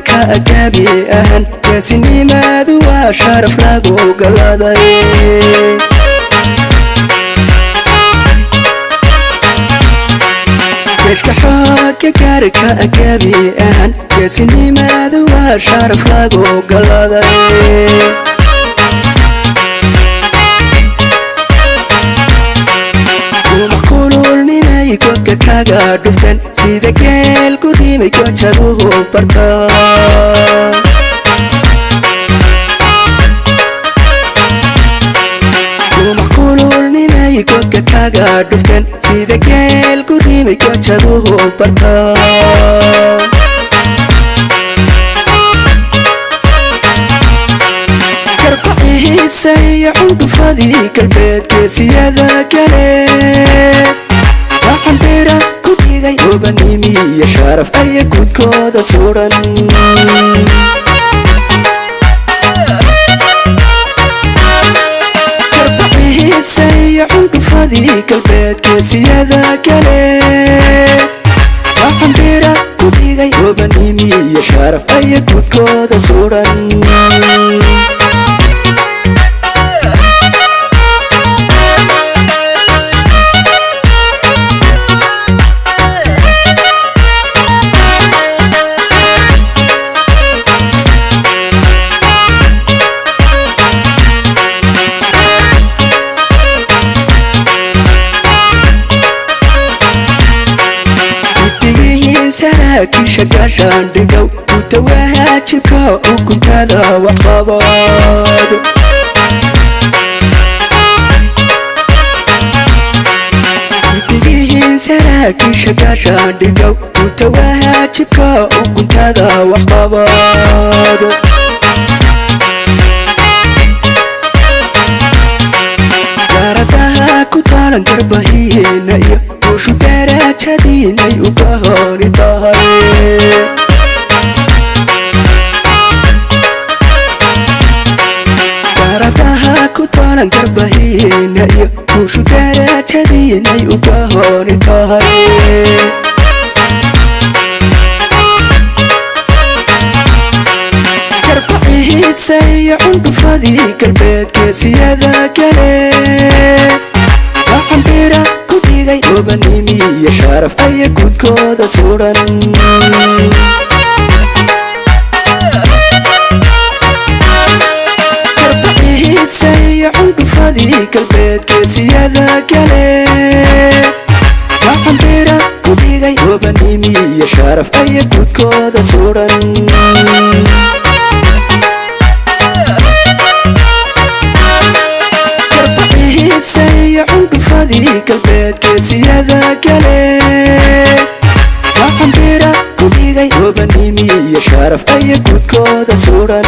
gaarka gabi ahan geesinimaadu waa sharaf lagu galaday geeshka xoogga gaarka gabi ahan geesinimaadu waa sharaf lagu galaday godka kaga dhuftan sida geel ku rimay gojaduhu barta kuma kululnimay godka kaga dhuftan sida geel ku rimay gojaduhu barta karbaciisay cundhufadii galbeed geesiyada kale xambira ku dhigay obanimi iyo sharaf ay gudkooda suran karbaciisay cundhufadii galbeed geesiyada kale xambira ku dhigay obanimi iyo sharaf ay gudkooda suran saraakiisha gaashaan dhigow guta waajibka xukuntada waxqabad idigihiin saraakiisha gaashaan dhigow guta waajibka xukuntada waxqabad gaaradaha ku taalan garbahiina iyo ushu darajadiinay u kahoni tahay gaaradaha ku taalan garbahiina iyo ushu darajadiinay u kahoni tahay karbaciisay cundhufadii galbeed geesiyada kale xambira ku dhigay obanimi iyo sharaf ay gudkooda suran karbaciisay cundhufadii galbeed geesiyada kale xambira ku dhigay obanimi iyo sharaf ay gudkooda suran cundhufadii galbeed geesiyada kale xambira ku dhigay obanimi iyo sharaf ay gudkooda suran